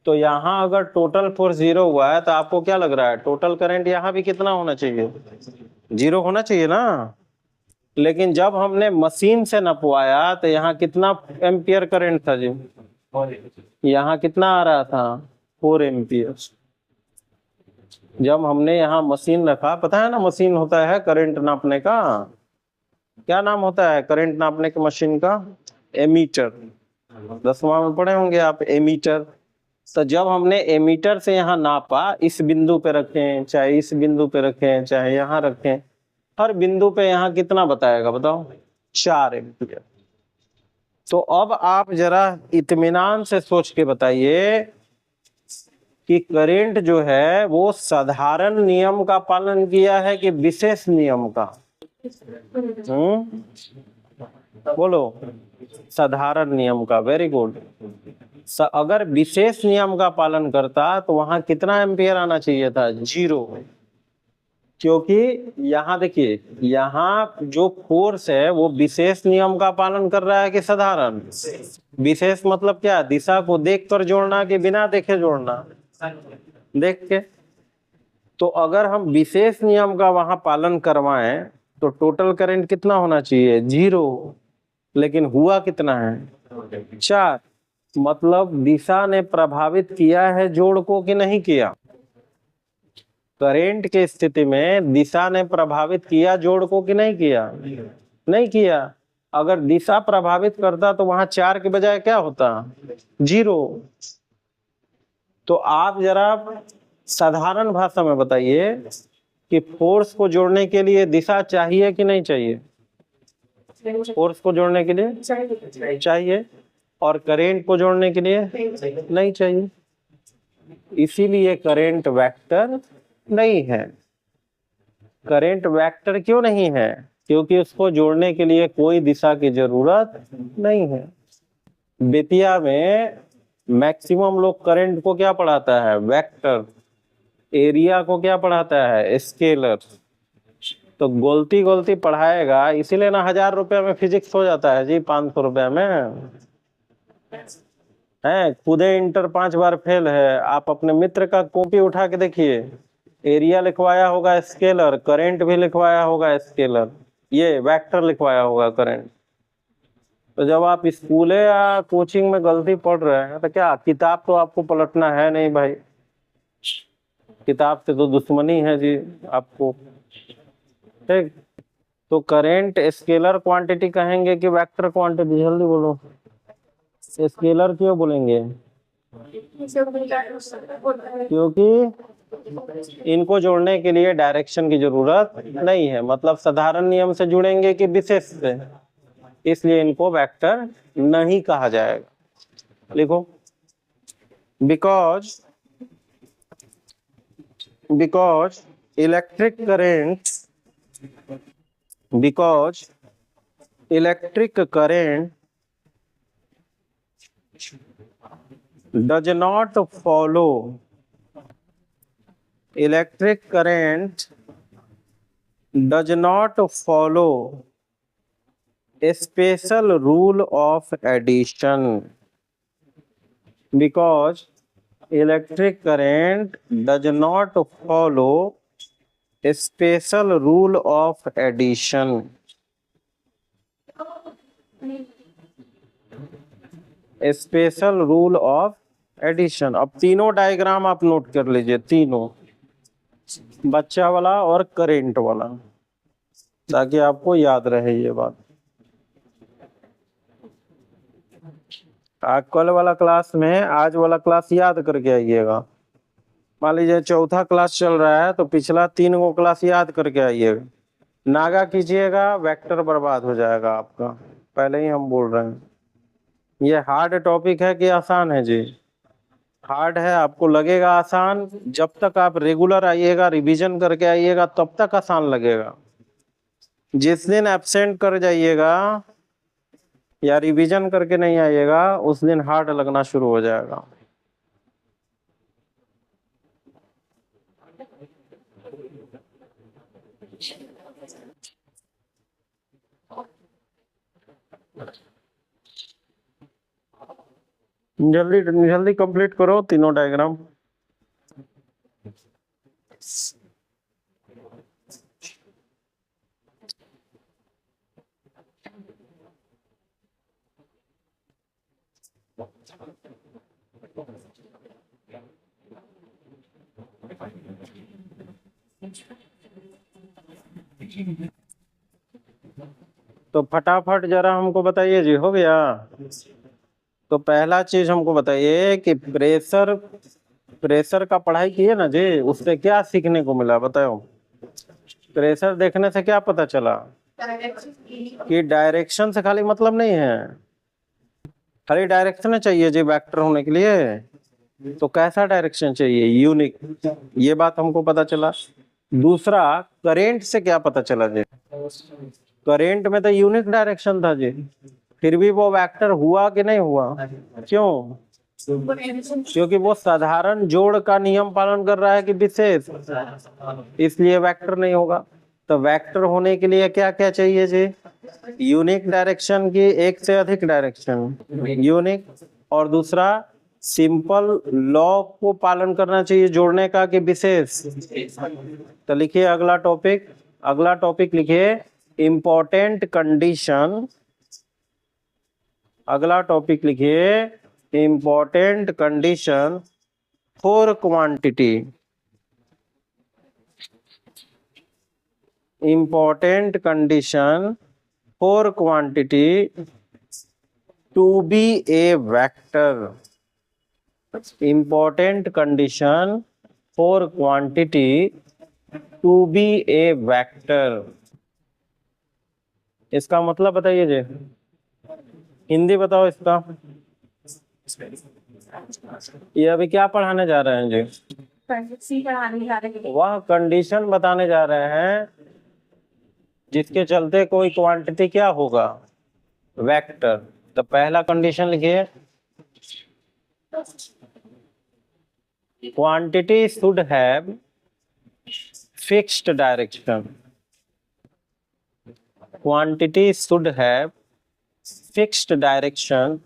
तो यहाँ अगर टोटल फोर्स 0 हुआ है तो आपको क्या लग रहा है? टोटल करंट यहाँ भी कितना होना चाहिए? 0 होना चाहिए ना। लेकिन जब हमने मशीन से नपवाया तो यहाँ कितना एम्पियर करंट था जी? यहाँ कितना आ रहा था? 4 एम्पियर। जब हमने यहाँ मशीन रखा, पता है ना मशीन होता है करंट नापने का, क्या नाम होता है करंट नापने की मशीन का? एमीटर। 10वां में पढ़े होंगे आप एमीटर। तो जब हमने एमीटर से यहाँ नापा, इस बिंदु पे रखें चाहे इस बिंदु पे रखें चाहे यहाँ रखें, हर बिंदु पे यहाँ कितना बताएगा बताओ? 4 एम्पियर। तो अब आप जरा इत्मीनान से सोच के बताइए कि करंट जो है वो साधारण नियम का पालन किया है कि विशेष नियम का? बोलो। साधारण नियम का। Very good. अगर विशेष नियम का पालन करता तो वहां कितना एम्पियर आना चाहिए था? 0। क्योंकि यहाँ देखिए, यहाँ जो फोर्स है वो विशेष नियम का पालन कर रहा है कि साधारण? विशेष मतलब क्या? दिशा को देखकर जोड़ना कि बिना देखे जोड़ना? देख के। तो अगर हम विशेष नियम का वहां पालन करवाएं तो टोटल करंट कितना होना चाहिए? 0। लेकिन हुआ कितना है? 4। मतलब दिशा ने प्रभावित किया है जोड़ को कि नहीं किया? करंट के स्थिति में दिशा ने प्रभावित किया जोड़ को कि नहीं किया? नहीं किया। अगर दिशा प्रभावित करता तो वहां 4 के बजाय क्या होता? 0। तो आप जरा साधारण भाषा में बताइए कि फोर्स को जोड़ने के लिए दिशा चाहिए कि नहीं चाहिए? फोर्स को जोड़ने के लिए चाहिए, और करंट को जोड़ने के लिए नहीं चाहिए। इसीलिए करंट वेक्टर नहीं है। करंट वेक्टर क्यों नहीं है? क्योंकि उसको जोड़ने के लिए कोई दिशा की जरूरत नहीं है। बेतिया में मैक्सिमम लोग करंट को क्या पढ़ाता है? वेक्टर। एरिया को क्या पढ़ाता है? स्केलर। तो गोलती पढ़ाएगा, इसीलिए ना 1000 रुपया में फिजिक्स हो जाता है जी 500 रुपया में है। खुदे इंटर 5 बार फेल है। आप अपने मित्र का कॉपी उठा के देखिए, एरिया लिखवाया होगा स्केलर, करंट भी लिखवाया होगा स्केलर, ये वेक्टर लिखवाया होगा करंट। तो जब आप स्कूल या कोचिंग में गलती पढ़ रहे हैं तो क्या किताब तो आपको पलटना है नहीं भाई, किताब से तो दुश्मनी है जी आपको। ठीक। तो करंट स्केलर क्वांटिटी कहेंगे कि वेक्टर क्वांटिटी? जल्दी बोलो। स्केलर क्यों बोलेंगे? क्योंकि इनको जोड़ने के लिए डायरेक्शन की जरूरत नहीं है। मतलब साधारण नियम से जुड़ेंगे कि विशेष से, इसलिए इनको वेक्टर नहीं कहा जाएगा। लिखो। Because electric current does not follow electric current does not follow a special rule of addition, because electric current does not follow a special rule of addition. Special rule of addition. अब तीनों diagram आप note कर लीजिए, तीनों, बच्चा वाला और current वाला, ताकि आपको याद रहे ये बात। कल वाला क्लास में आज वाला क्लास याद करके आइएगा। मान लीजिए चौथा क्लास चल रहा है तो पिछला 3 गो क्लास याद करके आइएगा। नागा कीजिएगा, वेक्टर बर्बाद हो जाएगा आपका, पहले ही हम बोल रहे हैं। ये हार्ड टॉपिक है कि आसान है जी? हार्ड है। आपको लगेगा आसान, जब तक आप रेगुलर आइएगा, रिवीजन करके आइएगा, तब तक आसान लगेगा। जिस दिन एब्सेंट कर जाइएगा या रिवीजन करके नहीं आइएगा, उस दिन हार्ड लगना शुरू हो जाएगा। जल्दी जल्दी कंप्लीट करो तीनों डायग्राम। तो फटाफट जरा हमको बताइए जी, हो गया? तो पहला चीज हमको बताइए कि प्रेशर का पढ़ाई किए ना जी, उससे क्या सीखने को मिला बताओ? प्रेशर देखने से क्या पता चला कि डायरेक्शन से खाली मतलब नहीं है, खाली डायरेक्शन चाहिए जी वेक्टर होने के लिए। तो कैसा डायरेक्शन चाहिए? यूनिक, ये बात हमको पता चला। दूसरा, करेंट से क्या पता चला जी? करेंट में तो यूनिक डायरेक्शन था जी, फिर भी वो वेक्टर हुआ कि नहीं हुआ? क्यों? क्योंकि वो साधारण जोड़ का नियम पालन कर रहा है कि विशेष, इसलिए वेक्टर नहीं होगा। तो वेक्टर होने के लिए क्या क्या चाहिए जी? यूनिक डायरेक्शन की एक से अधिक डायरेक्शन, यूनिक। और दूसरा, सिंपल लॉ को पालन करना चाहिए जोड़ने का कि विशेष। तो लिखिए अगला टॉपिक लिखिए इंपॉर्टेंट कंडीशन। अगला टॉपिक लिखिए important condition for quantity. Important condition for quantity to be a vector. Important condition for quantity to be a vector. इसका मतलब बताइए जी, हिंदी बताओ इसका। ये अभी क्या पढ़ाने जा रहे हैं जी? पढ़ाने जा रहे हैं। वह कंडीशन बताने जा रहे हैं जिसके चलते कोई क्वांटिटी क्या होगा? वेक्टर। तो पहला कंडीशन लिखिए, quantity should have fixed direction. Quantity should have fixed direction.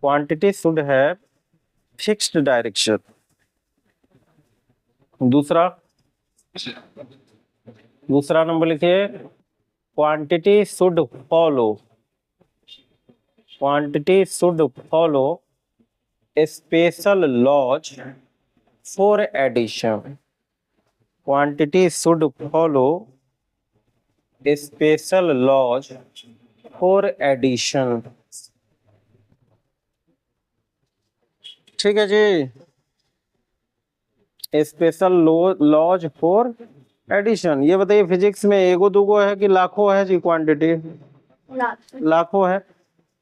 Quantity should have fixed direction. दूसरा नंबर लिखिए, quantity should follow special laws for addition. Quantity should follow special laws for addition. ठीक है जी, special laws for addition. ये बताइए physics में एगो दूगो है कि लाखों है जी? क्वांटिटी लाखों है।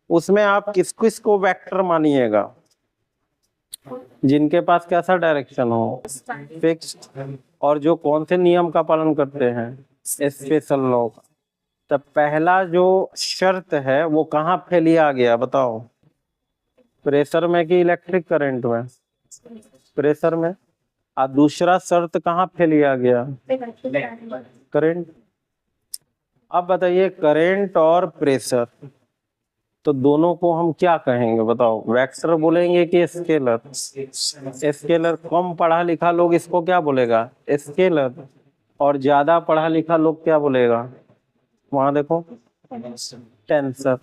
उसमें आप किस किस को वेक्टर मानिएगा? जिनके पास कैसा डायरेक्शन हो? फिक्स्ड। और जो कौन से नियम का पालन करते हैं? स्पेशल लॉ का। तो पहला जो शर्त है वो कहाँ फेल आ गया बताओ? प्रेशर में कि इलेक्ट्रिक करंट में? प्रेशर में। और दूसरा शर्त कहाँ फेल आ गया? करंट। अब बताइए करंट और प्रेशर, तो दोनों को हम क्या कहेंगे बताओ? वेक्टर बोलेंगे कि स्केलर? स्केलर। कम पढ़ा लिखा लोग इसको क्या बोलेगा? स्केलर। और ज्यादा पढ़ा लिखा लोग क्या बोलेगा? वहां देखो, टेंसर।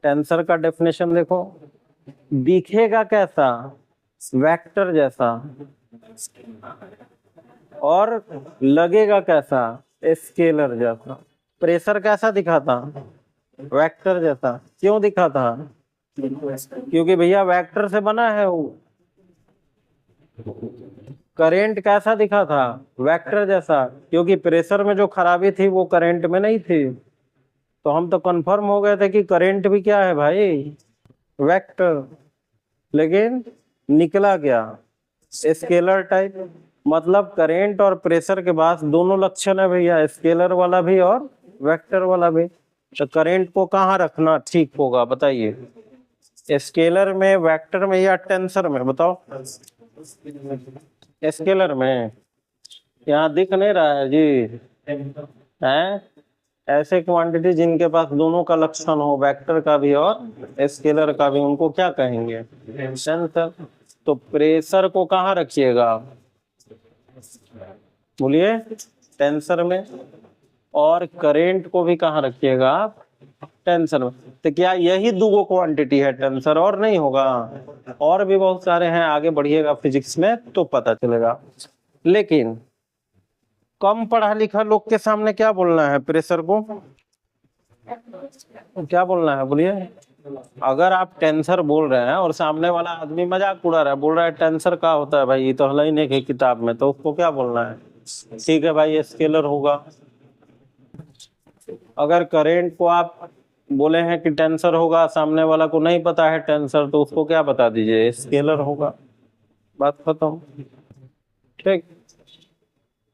टेंसर का डेफिनेशन देखो, दिखेगा कैसा? वेक्टर जैसा। और लगेगा कैसा? स्केलर जैसा। प्रेशर कैसा दिखा था? वेक्टर जैसा। क्यों दिखा था? क्योंकि भैया वेक्टर से बना है वो। करंट कैसा दिखा था? वेक्टर जैसा। क्योंकि प्रेशर में जो खराबी थी वो करंट में नहीं थी। तो हम तो कंफर्म हो गए थे कि करंट भी क्या है भाई? वेक्टर। लेकिन निकला क्या? Scalar type. मतलब करंट और प्रेशर के पास दोनों लक्षण है भैया, स्केलर वाला भी और वेक्टर वाला भी। तो करंट को कहाँ रखना ठीक होगा बताइए? स्केलर में, वेक्टर में, या टेंसर में? बताओ। स्केलर में। यहाँ दिख नहीं रहा है जी? हैं? ऐसे क्वांटिटी जिनके पास दोनों का लक्षण हो, वेक्टर का भी और स्केलर का भी, उनको क्या कहेंगे? टेंसर। तो प्रेशर को कहाँ रखिएगा? बोलिए, टेंसर में। और करंट को भी कहाँ रखिएगा आप? टेंसर में। तो क्या यही दो क्वांटिटी है टेंसर, और नहीं होगा? और भी बहुत सारे हैं, आगे बढ़िएगा फिजिक्स में तो पता चलेगा। लेकिन कम पढ़ा लिखा लोग के सामने क्या बोलना है प्रेशर को, क्या बोलना है बोलिए? अगर आप टेंसर बोल रहे हैं और सामने वाला आदमी मजाक उड़ा रहा है, बोल रहा है टेंसर क्या होता है भाई, ये तो हल ही नहीं है किताब में, तो उसको क्या बोलना है? ठीक है भाई, ये स्केलर होगा। अगर करंट को आप बोले हैं कि टेंसर होगा, सामने वाला को नहीं पता है टेंसर, तो उसको क्या बता दीजिए? स्केलर होगा, बात खत्म। ठीक,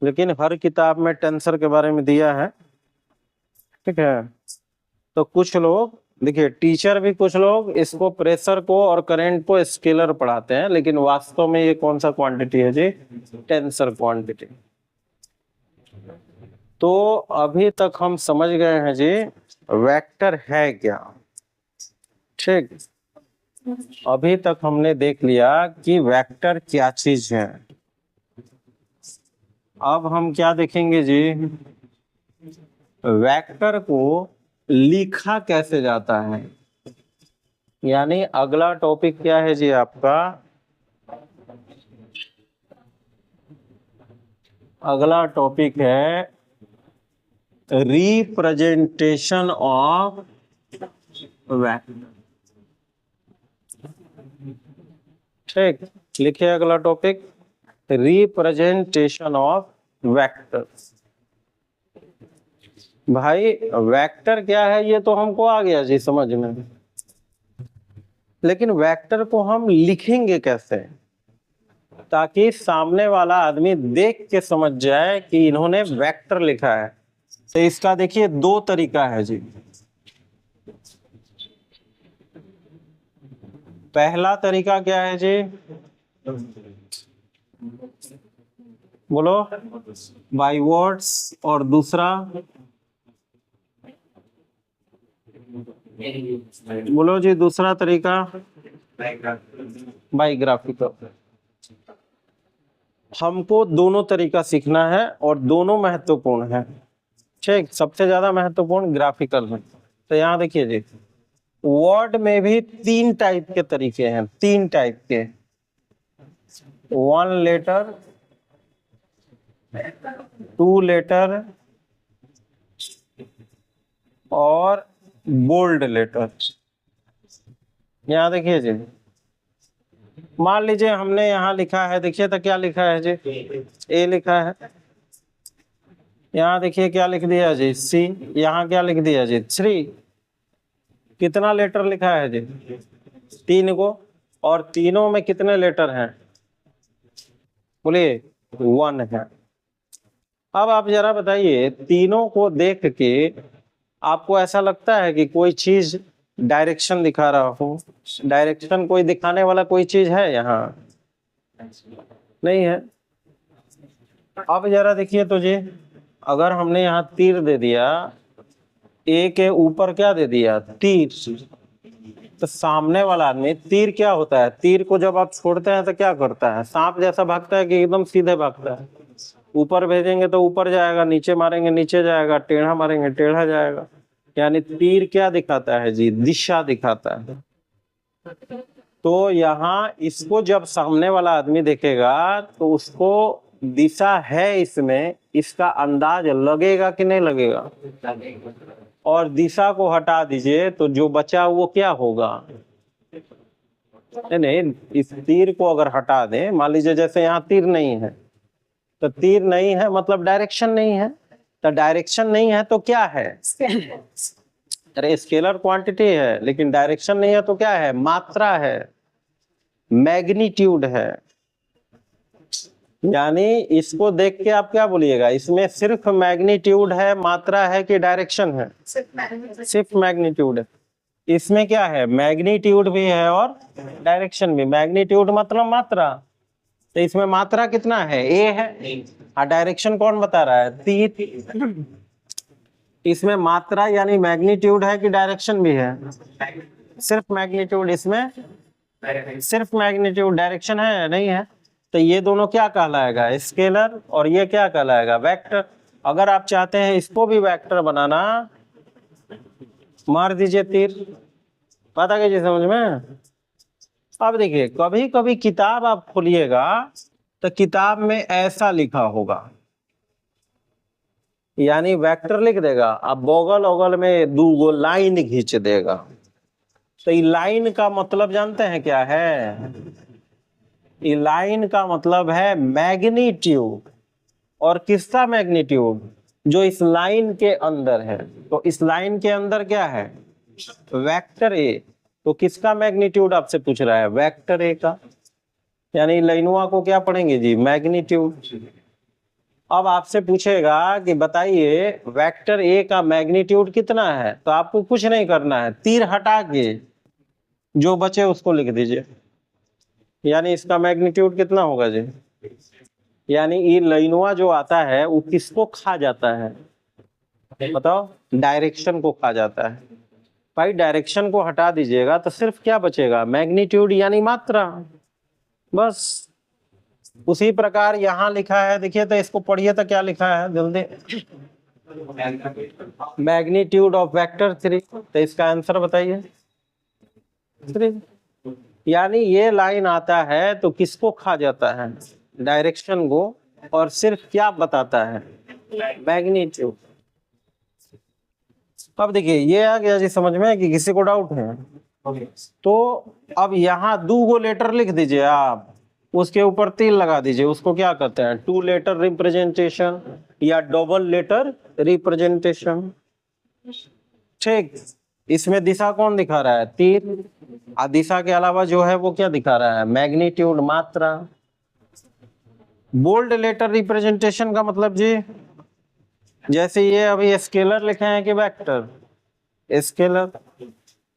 लेकिन हर किताब में टेंसर के बारे में दिया है, ठीक है। तो कुछ लोग देखिए, टीचर भी कुछ लोग इसको प्रेशर को और करंट को स्केलर पढ़ाते हैं, लेकिन वास्तव में ये कौन सा क्वांटिटी है जी? Tensor quantity. तो अभी तक हम समझ गए हैं जी वेक्टर है क्या। ठीक, अभी तक हमने देख लिया कि वेक्टर क्या चीज है। अब हम क्या देखेंगे जी? वेक्टर को लिखा कैसे जाता है। यानी अगला टॉपिक क्या है जी आपका? अगला टॉपिक है रिप्रेजेंटेशन ऑफ वेक्टर। ठीक, लिखिए अगला टॉपिक, रिप्रेजेंटेशन ऑफ वेक्टर। भाई वेक्टर क्या है ये तो हमको आ गया जी समझ में, लेकिन वेक्टर को हम लिखेंगे कैसे ताकि सामने वाला आदमी देख के समझ जाए कि इन्होंने वेक्टर लिखा है। तो इसका देखिए दो तरीका है जी। पहला तरीका क्या है जी? बोलो, बाय वर्ड्स। और दूसरा बोलो जी, दूसरा तरीका बायोग्राफिकल। हमको दोनों तरीका सीखना है और दोनों महत्वपूर्ण है। ठीक, सबसे ज्यादा महत्वपूर्ण ग्राफिकल है। तो यहाँ देखिए जी, वर्ड में भी तीन टाइप के तरीके हैं, तीन टाइप के। वन लेटर, टू लेटर और बोल्ड लेटर। यहाँ देखिए जी, मान लीजिए हमने यहाँ लिखा है, देखिए तो क्या लिखा है जी? ए लिखा है। यहाँ देखिए क्या लिख दिया जी? सी। यहाँ क्या लिख दिया जी? 3। कितना लेटर लिखा है जी? 3 को। और तीनों में कितने लेटर हैं? बोलिए, 1 है। अब आप जरा बताइए, तीनों को देख के आपको ऐसा लगता है कि कोई चीज डायरेक्शन दिखा रहा हो? डायरेक्शन कोई दिखाने वाला कोई चीज है यहाँ? नहीं है। अब जरा देखिए तो जी, अगर हमने यहाँ तीर दे दिया, ए के ऊपर क्या दे दिया? तीर। तो सामने वाला आदमी, तीर क्या होता है? तीर को जब आप छोड़ते हैं तो क्या करता है? सांप जैसा भागता है कि एकदम सीधे भागता है? ऊपर भेजेंगे तो ऊपर जाएगा, नीचे मारेंगे नीचे जाएगा, टेढ़ा मारेंगे टेढ़ा जाएगा। यानी तीर क्या दिखाता है जी? दिशा दिखाता है। तो यहाँ इसको जब सामने वाला आदमी देखेगा तो उसको दिशा है इसमें, इसका अंदाज लगेगा कि नहीं लगेगा? और दिशा को हटा दीजिए तो जो बचा वो क्या होगा? नहीं, इस तीर को अगर हटा दें, मान लीजिए जैसे यहाँ तीर नहीं है, तो तीर नहीं है मतलब डायरेक्शन नहीं है। तो डायरेक्शन नहीं है तो क्या है? अरे स्केलर क्वांटिटी है, लेकिन डायरेक्शन नहीं है तो क्या है? मात्रा है, मैग्नीट्यूड है। यानी इसको देख के आप क्या बोलिएगा? इसमें सिर्फ मैग्नीट्यूड है, मात्रा है कि डायरेक्शन है? सिर्फ मैग्नीट्यूड है। इसमें क्या है? मैग्नीट्यूड भी है और डायरेक्शन भी। मैग्नीट्यूड मतलब मात्रा, तो इसमें मात्रा कितना है? ए है। और डायरेक्शन कौन बता रहा है? तीर। इसमें मात्रा यानी मैग्नीट्यूड है कि डायरेक्शन भी है? सिर्फ मैग्नीट्यूड। इसमें सिर्फ मैग्नीट्यूड, डायरेक्शन है नहीं है। तो ये दोनों क्या कहलाएगा? स्केलर। और ये क्या कहलाएगा? वेक्टर। अगर आप चाहते हैं इसको भी वेक्टर बनाना मार दीजिए तीर। बात आ गई जी समझ में। अब देखिए कभी कभी किताब आप खोलिएगा तो किताब में ऐसा लिखा होगा, यानी वेक्टर लिख देगा, अब बगल अगल में 2 लाइन खींच देगा। तो ये लाइन का मतलब जानते हैं क्या है? ये लाइन का मतलब है मैग्नीट्यूड। और किसका मैग्नीट्यूड? जो इस लाइन के अंदर है। तो इस लाइन के अंदर क्या है? Vector A. तो किसका मैग्नीट्यूड आपसे पूछ रहा है? वेक्टर ए का। यानी लाइनवा को क्या पढ़ेंगे जी? मैग्नीट्यूड। अब आपसे पूछेगा कि बताइए वेक्टर ए का मैग्नीट्यूड कितना है, तो आपको कुछ नहीं करना है, तीर हटा के जो बचे उसको लिख दीजिए। यानी इसका मैग्नीट्यूड कितना होगा जी? यानी ये लाइनवा जो आता है वो किसको खा जाता है बताओ? डायरेक्शन को खा जाता है। भाई डायरेक्शन को हटा दीजिएगा तो सिर्फ क्या बचेगा? मैग्नीट्यूड यानी मात्रा, बस। उसी प्रकार यहाँ लिखा है, देखिए तो इसको पढ़िए तो क्या लिखा है जल्दी। Magnitude of vector 3। तो इसका आंसर बताइए 3। यानी ये लाइन आता है तो किसको खा जाता है? डायरेक्शन को। और सिर्फ क्या बताता है? मैग्नीट्यूड। अब देखिए ये आ गया जी समझ में कि किसी को डाउट है? तो अब यहाँ 2 लेटर लिख दीजिए आप, उसके ऊपर तीर लगा दीजिए, उसको क्या कहते हैं? 2 लेटर रिप्रेजेंटेशन या डबल लेटर रिप्रेजेंटेशन। ठीक। इसमें दिशा कौन दिखा रहा है? तीर। और दिशा के अलावा जो है वो क्या दिखा रहा है? मैग्नीट्यूड, मात्रा। बोल्ड लेटर रिप्रेजेंटेशन का मतलब जी, जैसे ये अभी स्केलर लिखे हैं कि वेक्टर? स्केलर।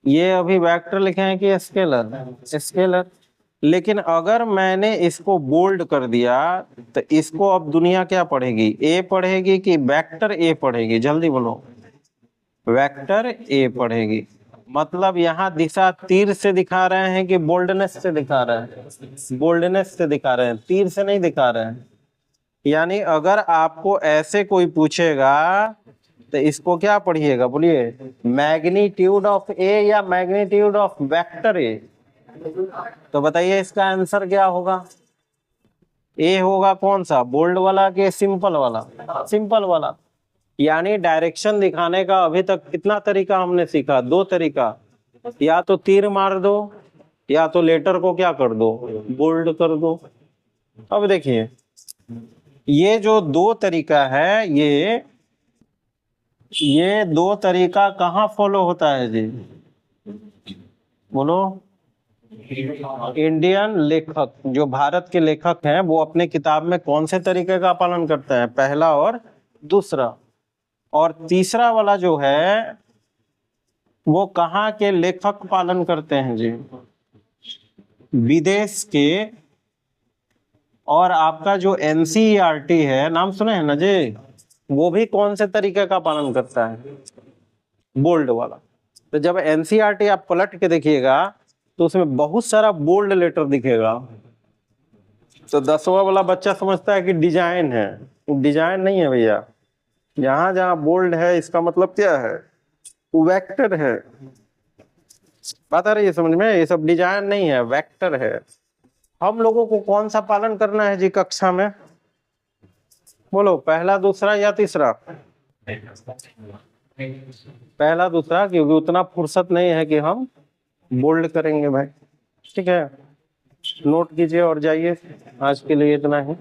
ये अभी वेक्टर लिखे हैं कि स्केलर? स्केलर। लेकिन अगर मैंने इसको बोल्ड कर दिया तो इसको अब दुनिया क्या पढ़ेगी? ए पढ़ेगी कि वेक्टर ए पढ़ेगी? जल्दी बोलो। वेक्टर ए पढ़ेगी। मतलब यहाँ दिशा तीर से दिखा रहे हैं कि बोल्डनेस से दिखा रहे हैं? बोल्डनेस से दिखा रहे हैं, तीर से नहीं दिखा रहे हैं। यानी अगर आपको ऐसे कोई पूछेगा तो इसको क्या पढ़िएगा बोलिए? मैग्नीट्यूड ऑफ ए या मैग्नीट्यूड ऑफ वेक्टर ए। तो बताइए इसका आंसर क्या होगा? ए होगा कौन सा? बोल्ड वाला कि सिंपल वाला? सिंपल वाला। यानी डायरेक्शन दिखाने का अभी तक कितना तरीका हमने सीखा? 2 तरीका। या तो तीर मार दो या तो लेटर को क्या कर दो? बोल्ड कर दो। अब देखिए ये जो 2 तरीका है, ये 2 तरीका कहाँ फॉलो होता है जी? बोलो। इंडियन लेखक, जो भारत के लेखक हैं, वो अपने किताब में कौन से तरीके का पालन करते हैं? पहला और दूसरा। और तीसरा वाला जो है वो कहाँ के लेखक पालन करते हैं जी? विदेश के। और आपका जो NCERT है, नाम सुने हैं ना जी, वो भी कौन से तरीके का पालन करता है? बोल्ड वाला। तो जब NCERT आप पलट के देखिएगा तो उसमें बहुत सारा बोल्ड लेटर दिखेगा। तो 10वां वाला बच्चा समझता है कि डिजाइन है, वो डिजाइन नहीं है भैया। जहां जहां बोल्ड है इसका मतलब क्या है? वो वेक्टर है। बात आ रही है समझ में? ये सब डिजाइन नहीं है, वेक्टर है। हम लोगों को कौन सा पालन करना है जी कक्षा में? बोलो, पहला, दूसरा या तीसरा? पहला दूसरा, क्योंकि उतना फुर्सत नहीं है कि हम बोल्ड करेंगे भाई। ठीक है, नोट कीजिए और जाइए। आज के लिए इतना ही।